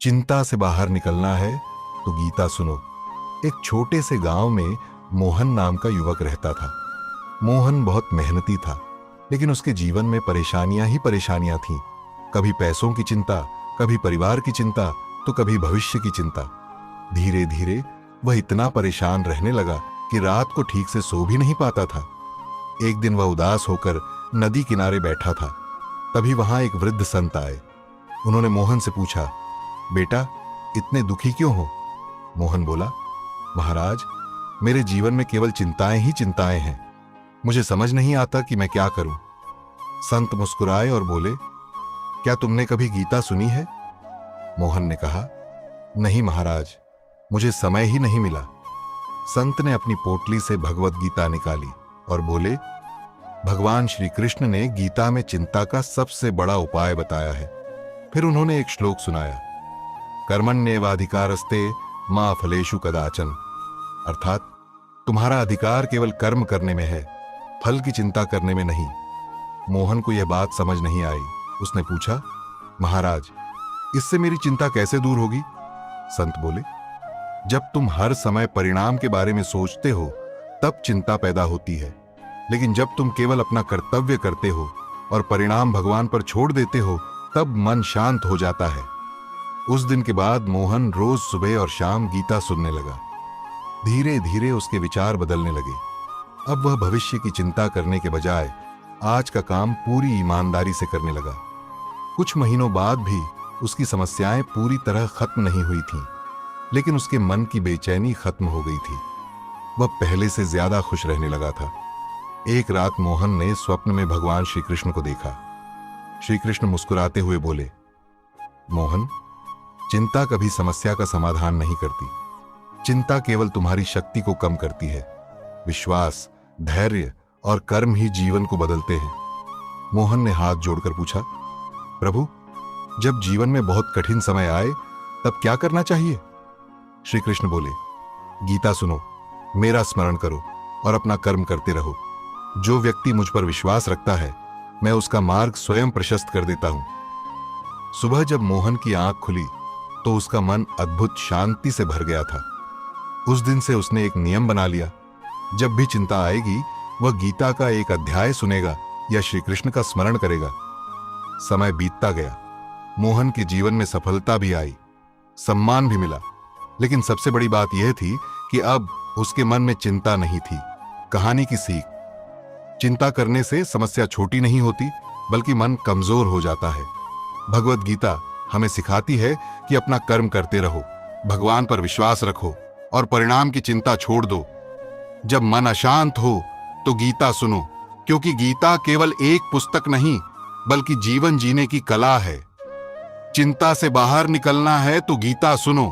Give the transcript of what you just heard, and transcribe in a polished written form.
चिंता से बाहर निकलना है तो गीता सुनो। एक छोटे से गांव में मोहन नाम का युवक रहता था। मोहन बहुत मेहनती था, लेकिन उसके जीवन में परेशानियां ही परेशानियां थीं। कभी पैसों की चिंता, कभी परिवार की चिंता, तो कभी भविष्य की चिंता। धीरे धीरे वह इतना परेशान रहने लगा कि रात को ठीक से सो भी नहीं पाता था। एक दिन वह उदास होकर नदी किनारे बैठा था। तभी वहां एक वृद्ध संत आए। उन्होंने मोहन से पूछा, बेटा इतने दुखी क्यों हो? मोहन बोला, महाराज, मेरे जीवन में केवल चिंताएं ही चिंताएं हैं। मुझे समझ नहीं आता कि मैं क्या करूं। संत मुस्कुराए और बोले, क्या तुमने कभी गीता सुनी है? मोहन ने कहा, नहीं महाराज, मुझे समय ही नहीं मिला। संत ने अपनी पोटली से भगवत गीता निकाली और बोले, भगवान श्री कृष्ण ने गीता में चिंता का सबसे बड़ा उपाय बताया है। फिर उन्होंने एक श्लोक सुनाया, कर्मण्येवाधिकारस्ते मा फलेषु कदाचन। अर्थात तुम्हारा अधिकार केवल कर्म करने में है, फल की चिंता करने में नहीं। मोहन को यह बात समझ नहीं आई। उसने पूछा, महाराज, इससे मेरी चिंता कैसे दूर होगी? संत बोले, जब तुम हर समय परिणाम के बारे में सोचते हो तब चिंता पैदा होती है, लेकिन जब तुम केवल अपना कर्तव्य करते हो और परिणाम भगवान पर छोड़ देते हो तब मन शांत हो जाता है। उस दिन के बाद मोहन रोज सुबह और शाम गीता सुनने लगा। धीरे धीरे उसके विचार बदलने लगे। अब वह भविष्य की चिंता करने के बजाय आज का काम पूरी ईमानदारी से करने लगा। कुछ महीनों बाद भी उसकी समस्याएं पूरी तरह खत्म नहीं हुई थीं, लेकिन उसके मन की बेचैनी खत्म हो गई थी। वह पहले से ज्यादा खुश रहने लगा था। एक रात मोहन ने स्वप्न में भगवान श्री कृष्ण को देखा। श्री कृष्ण मुस्कुराते हुए बोले, मोहन, चिंता कभी समस्या का समाधान नहीं करती। चिंता केवल तुम्हारी शक्ति को कम करती है। विश्वास, धैर्य और कर्म ही जीवन को बदलते हैं। मोहन ने हाथ जोड़कर पूछा, प्रभु, जब जीवन में बहुत कठिन समय आए तब क्या करना चाहिए? श्री कृष्ण बोले, गीता सुनो, मेरा स्मरण करो और अपना कर्म करते रहो। जो व्यक्ति मुझ पर विश्वास रखता है, मैं उसका मार्ग स्वयं प्रशस्त कर देता हूं। सुबह जब मोहन की आंख खुली तो उसका मन अद्भुत शांति से भर गया था। उस दिन से उसने एक नियम बना लिया, जब भी चिंता आएगी वह गीता का एक अध्याय सुनेगा या श्री कृष्ण का स्मरण करेगा। समय बीतता गया। मोहन के जीवन में सफलता भी आई, सम्मान भी मिला, लेकिन सबसे बड़ी बात यह थी कि अब उसके मन में चिंता नहीं थी। कहानी की सीख, चिंता करने से समस्या छोटी नहीं होती, बल्कि मन कमजोर हो जाता है। भगवत गीता हमें सिखाती है कि अपना कर्म करते रहो, भगवान पर विश्वास रखो और परिणाम की चिंता छोड़ दो। जब मन अशांत हो तो गीता सुनो, क्योंकि गीता केवल एक पुस्तक नहीं बल्कि जीवन जीने की कला है। चिंता से बाहर निकलना है तो गीता सुनो।